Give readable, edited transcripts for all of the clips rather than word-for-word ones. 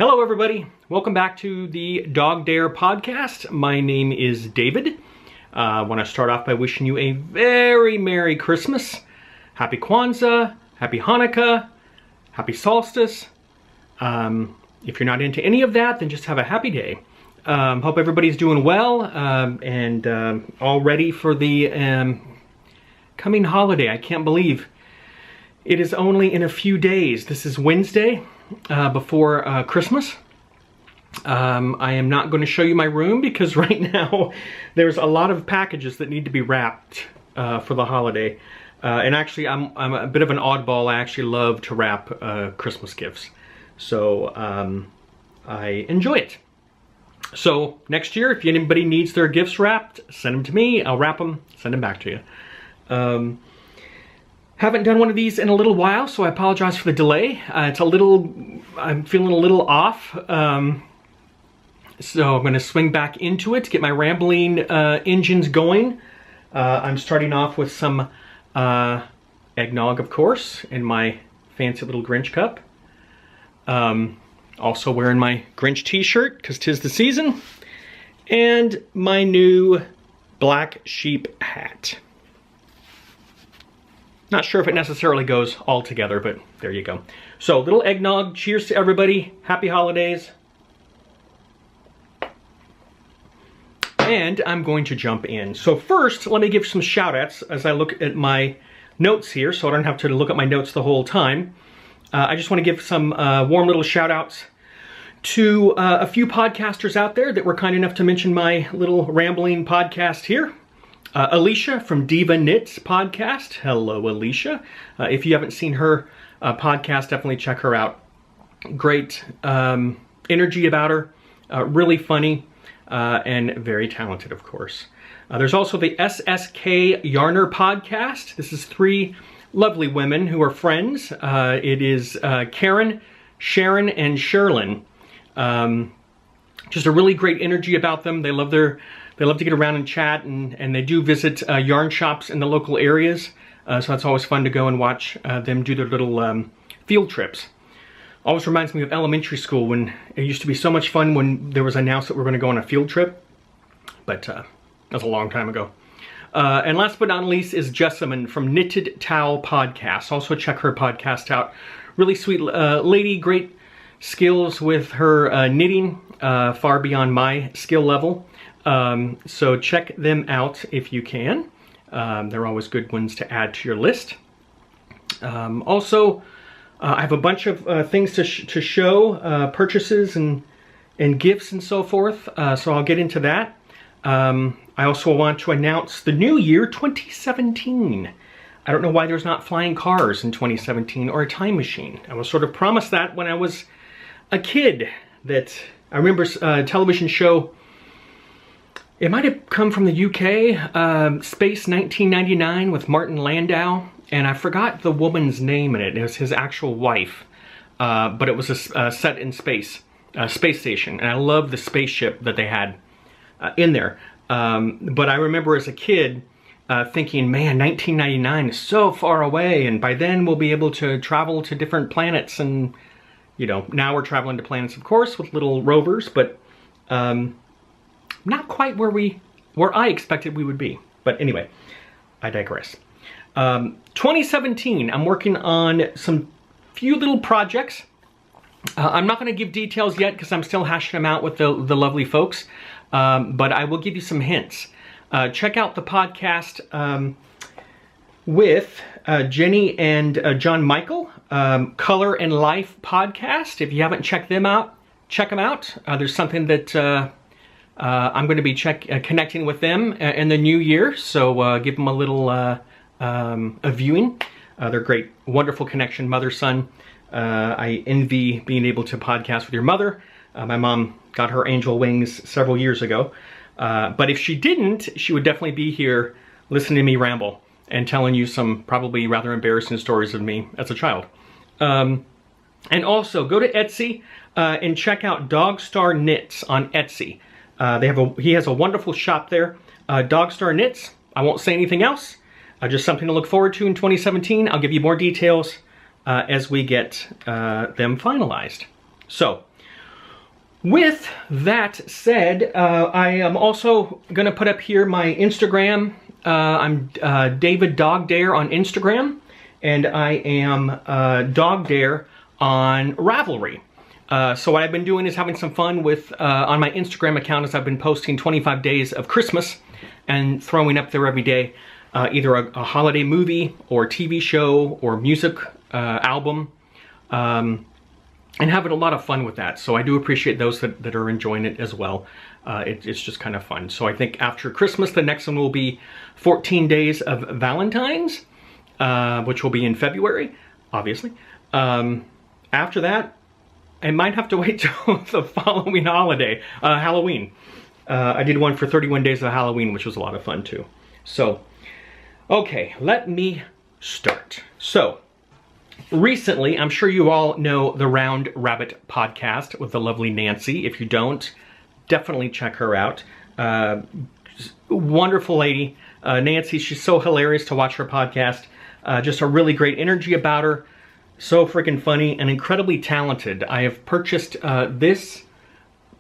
Hello everybody, welcome back to the DogDare Podcast. My name is David. I want to start off by wishing you a very Merry Christmas, Happy Kwanzaa, Happy Hanukkah, Happy Solstice. If you're not into any of that, then just have a happy day. Hope everybody's doing well and all ready for the coming holiday. I can't believe it is only in a few days. This is Wednesday before Christmas. I am not going to show you my room because right now there's a lot of packages that need to be wrapped for the holiday. And actually, I'm a bit of an oddball. I actually love to wrap Christmas gifts. So I enjoy it. So next year, if anybody needs their gifts wrapped, send them to me. I'll wrap them, send them back to you. Haven't done one of these in a little while, so I apologize for the delay. I'm feeling a little off. So I'm going to swing back into it to get my rambling engines going. I'm starting off with some eggnog, of course, in my fancy little Grinch cup. Also wearing my Grinch t-shirt, because 'tis the season. And my new black sheep hat. Not sure if it necessarily goes all together, but there you go. So, little eggnog. Cheers to everybody. Happy holidays. And I'm going to jump in. So first, let me give some shout-outs as I look at my notes here, so I don't have to look at my notes the whole time. I just want to give some warm little shout-outs to a few podcasters out there that were kind enough to mention my little rambling podcast here. Alicia from Diva Knits podcast. Hello, Alicia. If you haven't seen her podcast, definitely check her out. Great energy about her. Really funny and very talented, of course. There's also the SSK Yarner podcast. This is three lovely women who are friends. It is Karen, Sharon, and Sherlyn. Just a really great energy about them. They love to get around and chat, and they do visit yarn shops in the local areas. So that's always fun to go and watch them do their little field trips. Always reminds me of elementary school when it used to be so much fun when there was announced that we're going to go on a field trip. But that was a long time ago. And last but not least is Jessamine from Knitted Towel Podcast. Also check her podcast out. Really sweet lady, great skills with her knitting, far beyond my skill level. So check them out if you can. They're always good ones to add to your list. Also, I have a bunch of things to show, purchases and gifts and so forth. So I'll get into that. I also want to announce the new year, 2017. I don't know why there's not flying cars in 2017 or a time machine. I was sort of promised that when I was a kid. That I remember a television show. It might have come from the UK, Space 1999 with Martin Landau, and I forgot the woman's name in it. It was his actual wife, but it was set in space station, and I love the spaceship that they had in there. But I remember as a kid thinking, man, 1999 is so far away, and by then we'll be able to travel to different planets, and you know, now we're traveling to planets, of course, with little rovers, but not quite where I expected we would be. But anyway, I digress. 2017, I'm working on some few little projects. I'm not going to give details yet because I'm still hashing them out with the lovely folks. But I will give you some hints. Check out the podcast with Jenny and John Michael, Color and Life podcast. If you haven't checked them out, check them out. There's something that I'm going to be connecting with them in the new year, so give them a little a viewing. They're great, wonderful connection, mother-son. I envy being able to podcast with your mother. My mom got her angel wings several years ago, but if she didn't, she would definitely be here listening to me ramble and telling you some probably rather embarrassing stories of me as a child. And also, go to Etsy and check out Dogstar Knits on Etsy. He has a wonderful shop there. Dogstar Knits. I won't say anything else. Just something to look forward to in 2017. I'll give you more details as we get them finalized. So, with that said, I am also going to put up here my Instagram. I'm David DogDare on Instagram, and I am DogDare on Ravelry. So what I've been doing is having some fun with, on my Instagram account, as I've been posting 25 days of Christmas and throwing up there every day either a holiday movie or TV show or music album, and having a lot of fun with that. So I do appreciate those that are enjoying it as well. It's just kind of fun. So I think after Christmas, the next one will be 14 Days of Valentine's, which will be in February, obviously. After that, I might have to wait till the following holiday, Halloween. I did one for 31 Days of Halloween, which was a lot of fun too. So, okay, let me start. So, recently, I'm sure you all know the Round Rabbit podcast with the lovely Nancy. If you don't, definitely check her out. Wonderful lady. Nancy, she's so hilarious to watch her podcast. Just a really great energy about her. So freaking funny and incredibly talented. I have purchased this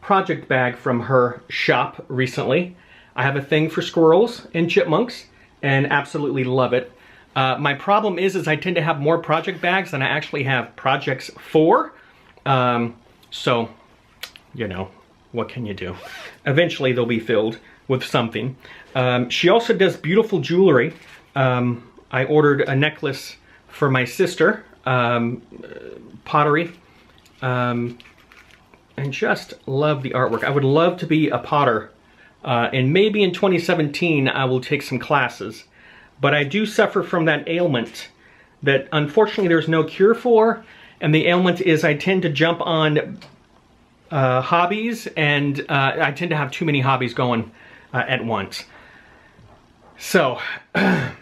project bag from her shop recently. I have a thing for squirrels and chipmunks and absolutely love it. My problem is I tend to have more project bags than I actually have projects for. So, you know, what can you do? Eventually they'll be filled with something. She also does beautiful jewelry. I ordered a necklace for my sister, pottery, and just love the artwork. I would love to be a potter, and maybe in 2017 I will take some classes. But I do suffer from that ailment that unfortunately there's no cure for, and the ailment is I tend to jump on hobbies, and I tend to have too many hobbies going at once. So, I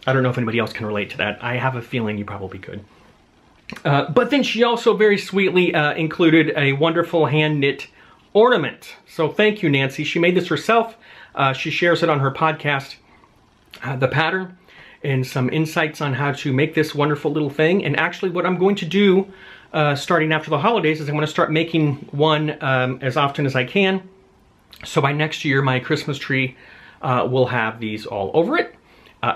don't know if anybody else can relate to that. I have a feeling you probably could. But then she also very sweetly included a wonderful hand-knit ornament. So thank you, Nancy. She made this herself. She shares it on her podcast, the pattern, and some insights on how to make this wonderful little thing. And actually what I'm going to do starting after the holidays is I'm going to start making one as often as I can. So by next year, my Christmas tree will have these all over it.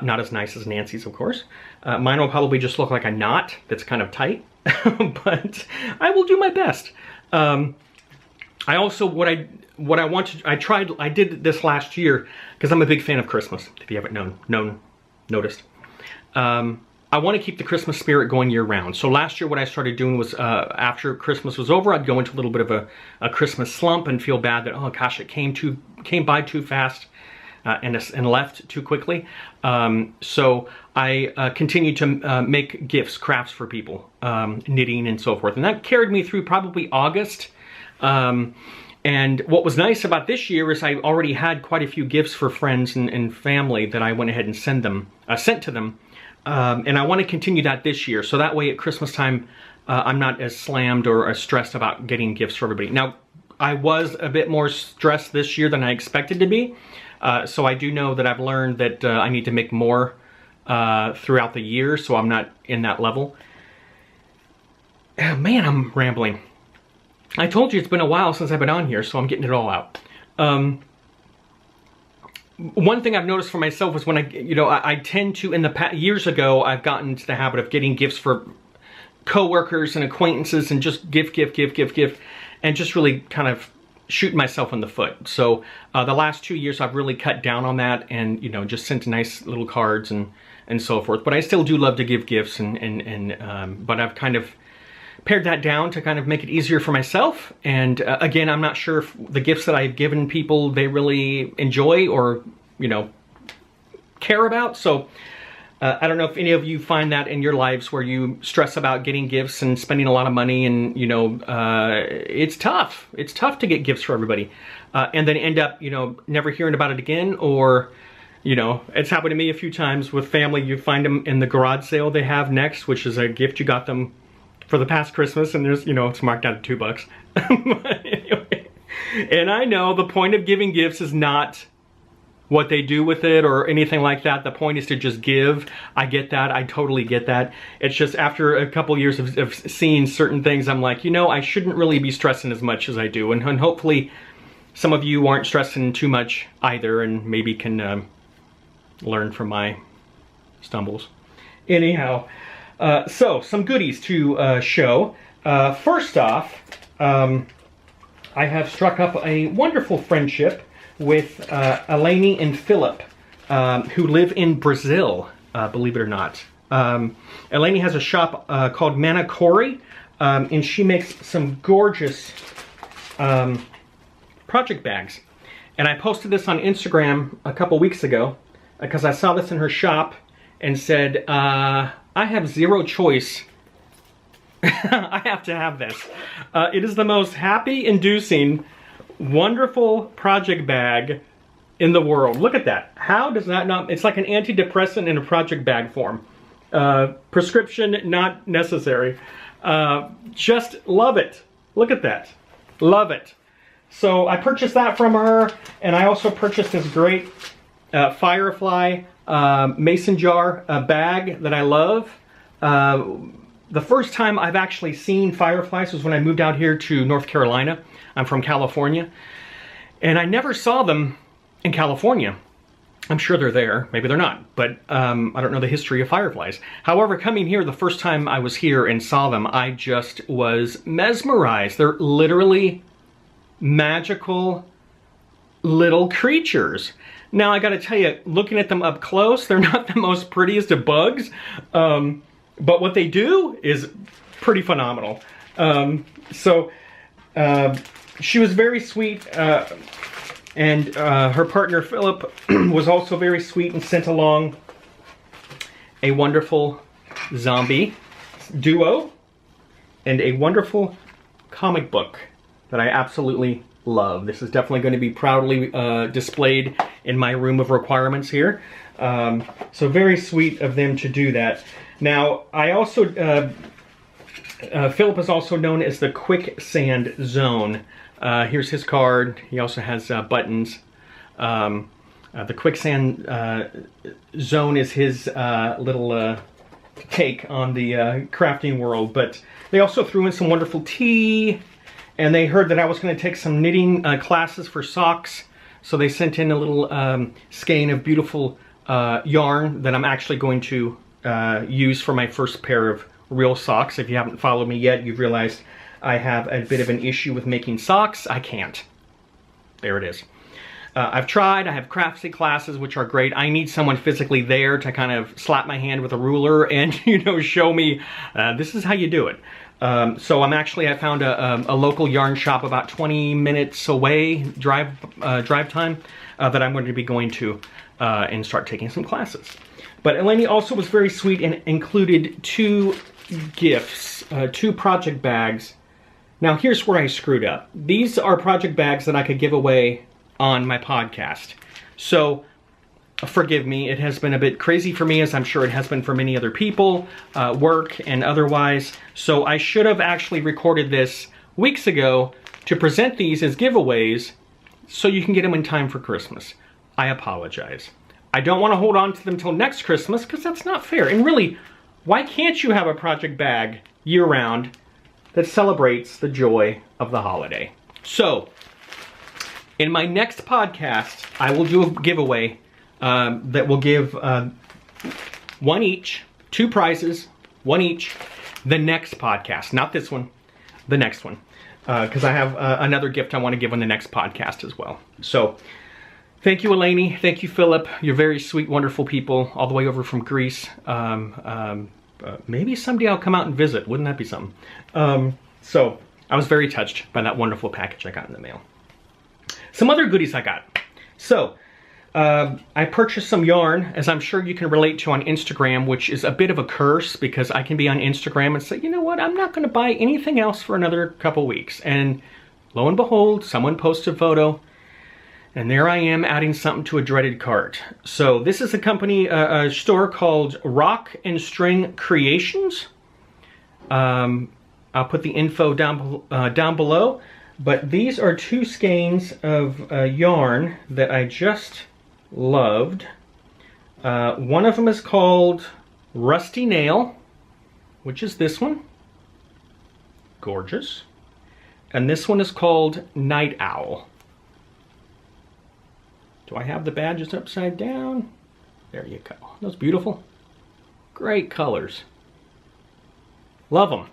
Not as nice as Nancy's, of course. Mine will probably just look like a knot that's kind of tight, but I will do my best. I also, I did this last year because I'm a big fan of Christmas, if you haven't noticed. I want to keep the Christmas spirit going year round. So last year what I started doing was after Christmas was over, I'd go into a little bit of a Christmas slump and feel bad that, oh gosh, it came by too fast. And left too quickly. So I continued to make gifts, crafts for people, knitting and so forth. And that carried me through probably August. And what was nice about this year is I already had quite a few gifts for friends and family that I went ahead and sent to them. And I want to continue that this year. So that way at Christmas time, I'm not as slammed or as stressed about getting gifts for everybody. Now, I was a bit more stressed this year than I expected to be. So I do know that I've learned that I need to make more throughout the year, so I'm not in that level. Man, I'm rambling. I told you it's been a while since I've been on here, so I'm getting it all out. One thing I've noticed for myself is when I tend to, in the past, years ago, I've gotten into the habit of getting gifts for coworkers and acquaintances and just gift, and just really kind of shooting myself in the foot. So the last 2 years I've really cut down on that and just sent nice little cards and so forth. But I still do love to give gifts but I've kind of pared that down to kind of make it easier for myself. And again, I'm not sure if the gifts that I've given people they really enjoy or care about. So I don't know if any of you find that in your lives where you stress about getting gifts and spending a lot of money and, it's tough. It's tough to get gifts for everybody. And then end up, never hearing about it again or, it's happened to me a few times with family. You find them in the garage sale they have next, which is a gift you got them for the past Christmas and there's, it's marked out at $2. But anyway, and I know the point of giving gifts is not what they do with it or anything like that. The point is to just give. I get that. I totally get that. It's just after a couple years of seeing certain things, I'm like, you know, I shouldn't really be stressing as much as I do. And hopefully some of you aren't stressing too much either and maybe can learn from my stumbles. Anyhow, so some goodies to show. First off, I have struck up a wonderful friendship with Eleni and Philip, who live in Brazil, believe it or not. Eleni has a shop called Manacori, and she makes some gorgeous project bags. And I posted this on Instagram a couple weeks ago because I saw this in her shop and said, I have zero choice. I have to have this. It is the most happy-inducing, wonderful project bag in the world. Look at that. How does that not... It's like an antidepressant in a project bag form. Prescription not necessary. Just love it. Look at that. Love it. So I purchased that from her, and I also purchased this great Firefly mason jar bag that I love. The first time I've actually seen fireflies was when I moved out here to North Carolina. I'm from California. And I never saw them in California. I'm sure they're there. Maybe they're not. But I don't know the history of fireflies. However, coming here, the first time I was here and saw them, I just was mesmerized. They're literally magical little creatures. Now, I gotta tell you, looking at them up close, they're not the most prettiest of bugs. But what they do is pretty phenomenal. She was very sweet, and her partner Philip was also very sweet and sent along a wonderful zombie duo and a wonderful comic book that I absolutely love. This is definitely going to be proudly displayed in my room of requirements here. So very sweet of them to do that. Now, I also, Philip is also known as the Quicksand Zone. Here's his card. He also has buttons. The Quicksand Zone is his little take on the crafting world. But they also threw in some wonderful tea. And they heard that I was going to take some knitting classes for socks. So they sent in a little skein of beautiful yarn that I'm actually going to use for my first pair of real socks. If you haven't followed me yet, you've realized I have a bit of an issue with making socks. I can't. There it is. I've tried. I have craftsy classes, which are great. I need someone physically there to kind of slap my hand with a ruler and, you know, show me this is how you do it. So I found a local yarn shop about 20 minutes away, drive time, that I'm going to be going to and start taking some classes. But Eleni also was very sweet and included two gifts, two project bags. Now here's where I screwed up. These are project bags that I could give away on my podcast. So forgive me, it has been a bit crazy for me, as I'm sure it has been for many other people, work and otherwise. So I should have actually recorded this weeks ago to present these as giveaways so you can get them in time for Christmas. I apologize. I don't want to hold on to them till next Christmas because that's not fair. And really, why can't you have a project bag year-round that celebrates the joy of the holiday? So, in my next podcast, I will do a giveaway that will give one each, two prizes, one each, the next podcast. Not this one, the next one. Because I have another gift I want to give on the next podcast as well. So, thank you, Eleni. Thank you, Philip. You're very sweet, wonderful people, all the way over from Greece. Maybe someday I'll come out and visit. Wouldn't that be something? So, I was very touched by that wonderful package I got in the mail. Some other goodies I got. So, I purchased some yarn, as I'm sure you can relate to on Instagram, which is a bit of a curse because I can be on Instagram and say, you know what, I'm not going to buy anything else for another couple weeks. And lo and behold, someone posted a photo, and there I am adding something to a dreaded cart. So this is a company, a store called Rock and String Creations. I'll put the info down below. But these are two skeins of yarn that I just loved. One of them is called Rusty Nail, which is this one. Gorgeous. And this one is called Night Owl. Do I have the badges upside down? There you go. Those beautiful. Great colors. Love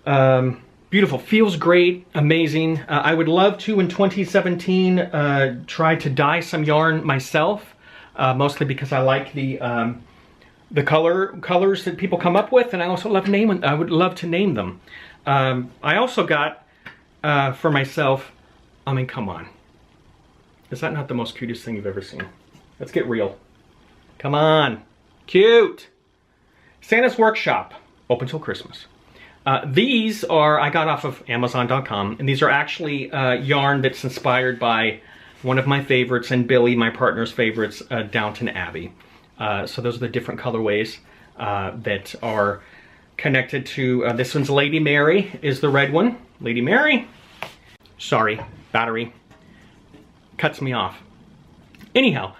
them. Beautiful. Feels great. Amazing. I would love to, in 2017, try to dye some yarn myself. Mostly because I like the colors that people come up with, and I also love naming. I would love to name them. I also got for myself. I mean, come on. Is that not the most cutest thing you've ever seen? Let's get real. Come on. Cute. Santa's Workshop, open till Christmas. These are, I got off of Amazon.com, and these are actually yarn that's inspired by one of my favorites and Billy, my partner's favorites, Downton Abbey. So those are the different colorways that are connected to, this one's Lady Mary is the red one. Lady Mary. Sorry, battery cuts me off. Anyhow,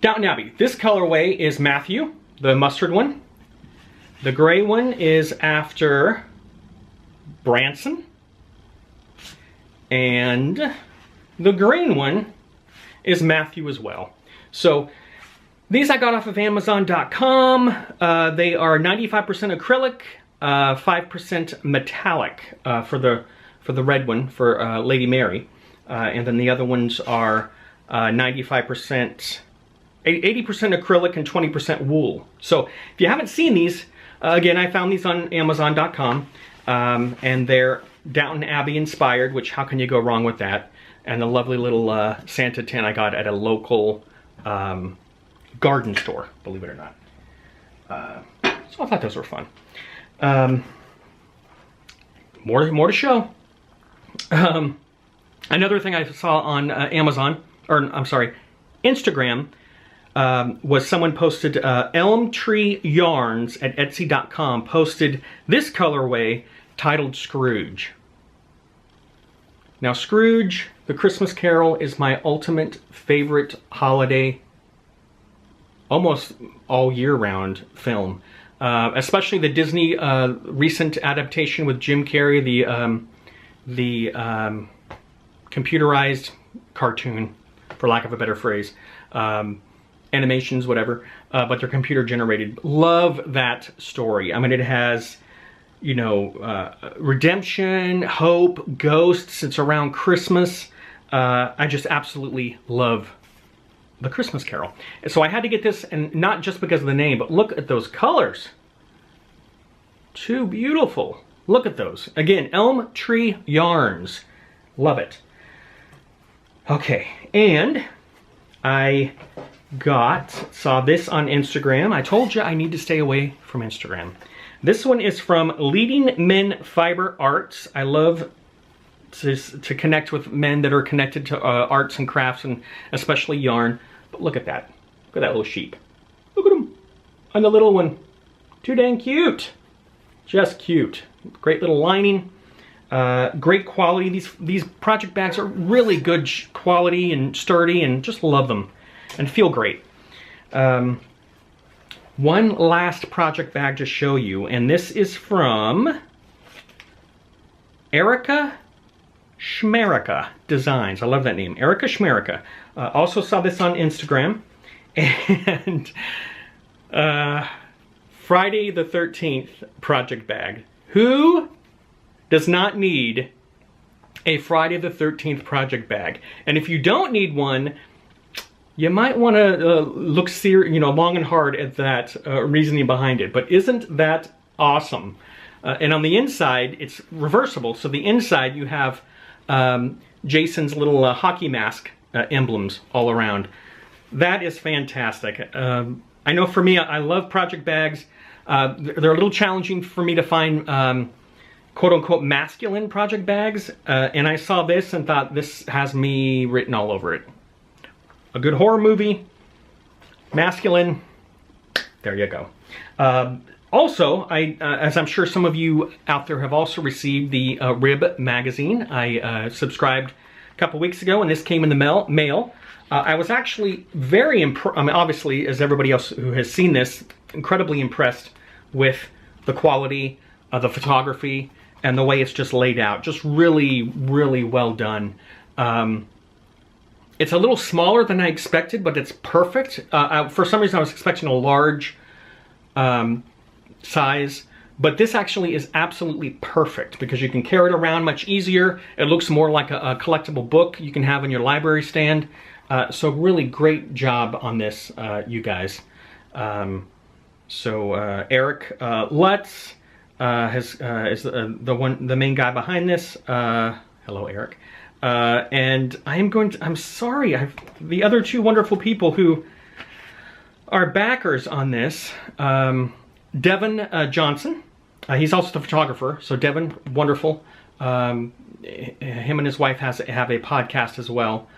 Downton Abbey. This colorway is Matthew, the mustard one. The gray one is after Branson. And the green one is Matthew as well. So these I got off of Amazon.com. They are 95% acrylic, 5% metallic for the red one, for Lady Mary. And then the other ones are 95%, 80% acrylic and 20% wool. So if you haven't seen these, again, I found these on Amazon.com, and they're Downton Abbey inspired, which how can you go wrong with that? And the lovely little Santa tin I got at a local garden store, believe it or not. So I thought those were fun. More to show. Another thing I saw on Amazon, or I'm sorry, Instagram, was someone posted, Elm Tree Yarns at Etsy.com posted this colorway titled Scrooge. Now Scrooge, The Christmas Carol, is my ultimate favorite holiday, almost all year round film. Especially the Disney recent adaptation with Jim Carrey, the computerized cartoon, for lack of a better phrase. Animations, whatever, but they're computer generated. Love that story. I mean, it has, you know, redemption, hope, ghosts. It's around Christmas. I just absolutely love The Christmas Carol. And so I had to get this, and not just because of the name, but look at those colors. Too beautiful. Look at those. Again, Elm Tree Yarns. Love it. Okay, and I saw this on Instagram. I told you I need to stay away from Instagram. This one is from Leading Men Fiber Arts. I love to connect with men that are connected to arts and crafts, and especially yarn. But look at that. Look at that little sheep. Look at him. And the little one. Too dang cute. Just cute. Great little lining. Great quality. These project bags are really good quality and sturdy, and just love them and feel great. One last project bag to show you, and this is from Erica Schmerica Designs. I love that name, Erica Schmerica. Also saw this on Instagram, and Friday the 13th project bag. Who does not need a Friday the 13th project bag? And if you don't need one, you might want to look long and hard at that reasoning behind it. But isn't that awesome? And on the inside, it's reversible. So the inside, you have Jason's little hockey mask emblems all around. That is fantastic. I know for me, I love project bags. They're a little challenging for me to find quote-unquote masculine project bags. And I saw this and thought, this has me written all over it. A good horror movie, masculine, there you go. Also, as I'm sure some of you out there have also received, the Rib magazine. I subscribed a couple weeks ago, and this came in the mail. I was actually very impressed. I mean, obviously, as everybody else who has seen this, incredibly impressed with the quality of the photography and the way it's just laid out. Just really, really well done. It's a little smaller than I expected, but it's perfect. For some reason, I was expecting a large size, but this actually is absolutely perfect because you can carry it around much easier. It looks more like a collectible book you can have in your library stand. So really great job on this, you guys. Eric Lutz is the main guy behind this. Hello, Eric. And I'm sorry, the other two wonderful people who are backers on this, Devin Johnson, he's also the photographer, so Devin, wonderful. Him and his wife have a podcast as well.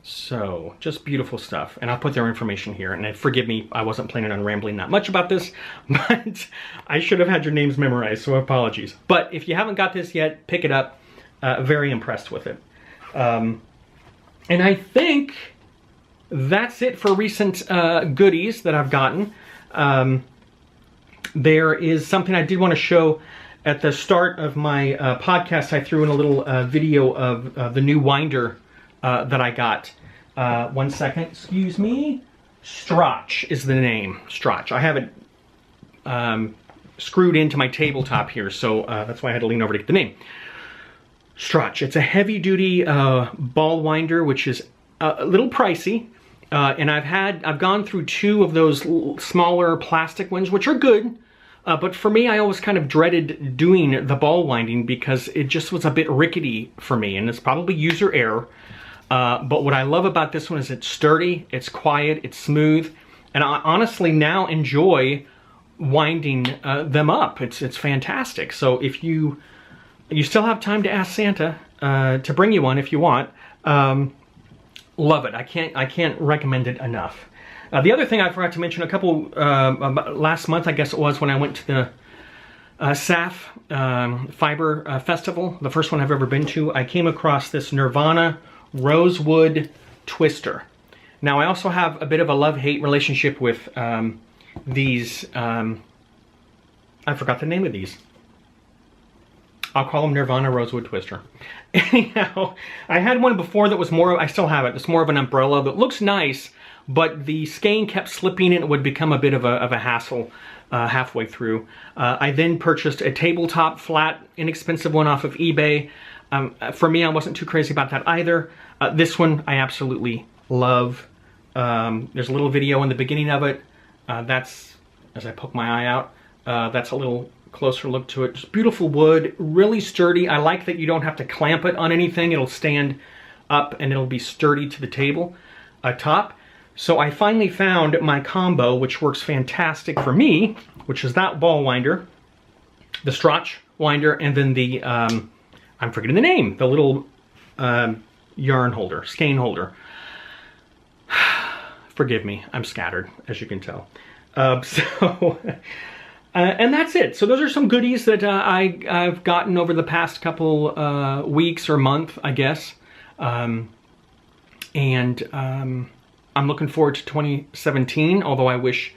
So just beautiful stuff, and I'll put their information here. And forgive me, I wasn't planning on rambling that much about this, but I should have had your names memorized, so apologies. But if you haven't got this yet, pick it up. Very impressed with it. And I think that's it for recent goodies that I've gotten. There is something I did want to show at the start of my podcast. I threw in a little video of the new winder that I got. 1 second, excuse me. Strotch is the name. Strotch. I have it screwed into my tabletop here, so that's why I had to lean over to get the name. Strotch. It's a heavy-duty ball winder, which is a little pricey, and I've gone through two of those smaller plastic ones, which are good. But for me, I always kind of dreaded doing the ball winding because it just was a bit rickety for me, and it's probably user error. But what I love about this one is it's sturdy, it's quiet, it's smooth, and I honestly now enjoy winding them up. It's fantastic. So if you still have time to ask Santa to bring you one if you want, love it. I can't recommend it enough. The other thing I forgot to mention, last month I guess it was, when I went to the SAF Fiber Festival, the first one I've ever been to, I came across this Nirvana Rosewood Twister. Now I also have a bit of a love-hate relationship with these, I forgot the name of these. I'll call them Nirvana Rosewood Twister. Anyhow, I had one before that was more, I still have it, it's more of an umbrella that looks nice, but the skein kept slipping and it would become a bit of a hassle halfway through. I then purchased a tabletop flat, inexpensive one off of eBay. For me, I wasn't too crazy about that either. This one I absolutely love. There's a little video in the beginning of it. That's, as I poke my eye out, that's a little closer look to it. Just beautiful wood, really sturdy. I like that you don't have to clamp it on anything. It'll stand up and it'll be sturdy to the table top. So I finally found my combo, which works fantastic for me, which is that ball winder, the Strotch winder, and then the, I'm forgetting the name, the little yarn holder, skein holder. Forgive me, I'm scattered, as you can tell. And that's it. So those are some goodies that I've gotten over the past couple weeks or month, I guess. I'm looking forward to 2017, although I wish,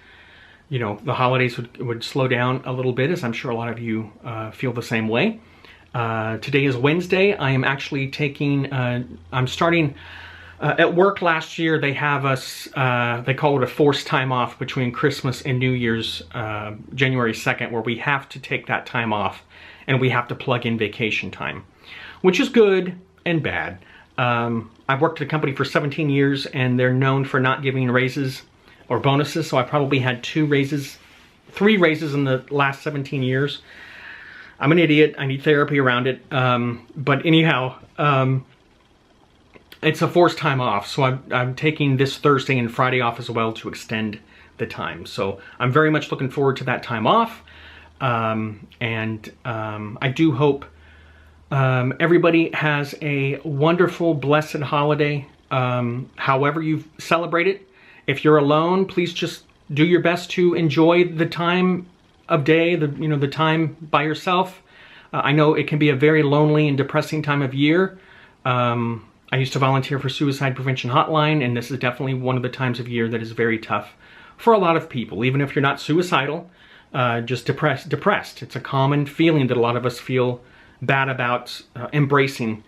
you know, the holidays would slow down a little bit, as I'm sure a lot of you feel the same way. Today is Wednesday. I am actually taking, I'm starting, at work last year, they have us, they call it a forced time off between Christmas and New Year's, January 2nd, where we have to take that time off and we have to plug in vacation time, which is good and bad. I've worked at a company for 17 years and they're known for not giving raises or bonuses, so I probably had 3 raises in the last 17 years. I'm an idiot, I need therapy around it, but anyhow, it's a forced time off, so I'm taking this Thursday and Friday off as well to extend the time. So I'm very much looking forward to that time off, and I do hope everybody has a wonderful, blessed holiday, however you celebrate it. If you're alone, please just do your best to enjoy the time of day, the time by yourself. I know it can be a very lonely and depressing time of year, I used to volunteer for Suicide Prevention Hotline, and this is definitely one of the times of year that is very tough for a lot of people, even if you're not suicidal, just depressed. It's a common feeling that a lot of us feel bad about embracing.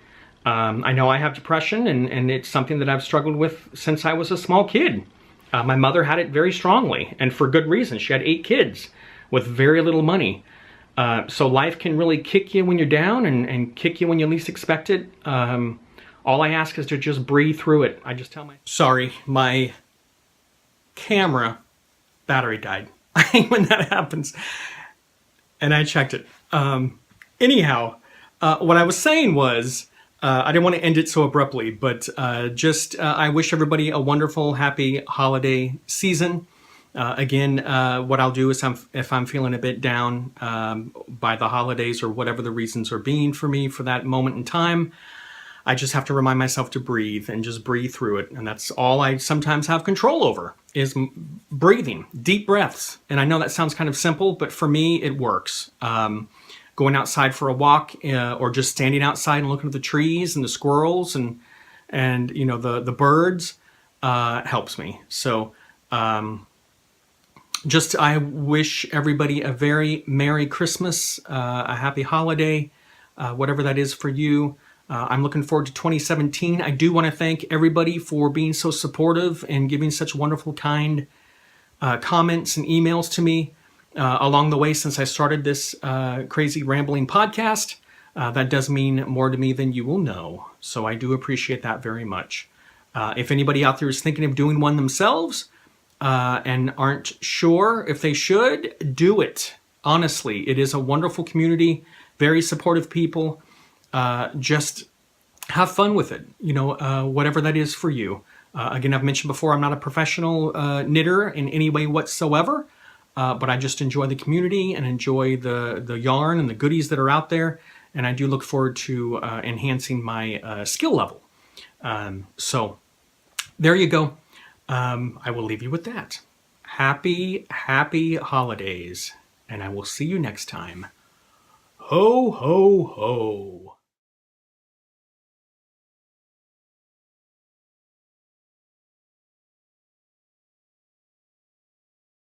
I know I have depression, and it's something that I've struggled with since I was a small kid. My mother had it very strongly, and for good reason. She had 8 kids with very little money. So life can really kick you when you're down and kick you when you least expect it. All I ask is to just breathe through it. I just tell Sorry, my camera battery died. I hate when that happens. And I checked it. Anyhow, what I was saying was, I didn't want to end it so abruptly, but I wish everybody a wonderful, happy holiday season. Again, what I'll do is if I'm feeling a bit down by the holidays or whatever the reasons are being for me for that moment in time, I just have to remind myself to breathe and just breathe through it. And that's all I sometimes have control over is breathing, deep breaths. And I know that sounds kind of simple, but for me, it works. Going outside for a walk or just standing outside and looking at the trees and the squirrels and you know, the birds helps me. So I wish everybody a very Merry Christmas, a happy holiday, whatever that is for you. I'm looking forward to 2017. I do want to thank everybody for being so supportive and giving such wonderful, kind comments and emails to me along the way since I started this crazy rambling podcast. That does mean more to me than you will know. So I do appreciate that very much. If anybody out there is thinking of doing one themselves and aren't sure if they should, do it. Honestly, it is a wonderful community, very supportive people. Just have fun with it, you know, whatever that is for you. Again, I've mentioned before, I'm not a professional knitter in any way whatsoever, but I just enjoy the community and enjoy the yarn and the goodies that are out there. And I do look forward to enhancing my skill level. So there you go. I will leave you with that. Happy holidays. And I will see you next time. Ho, ho, ho.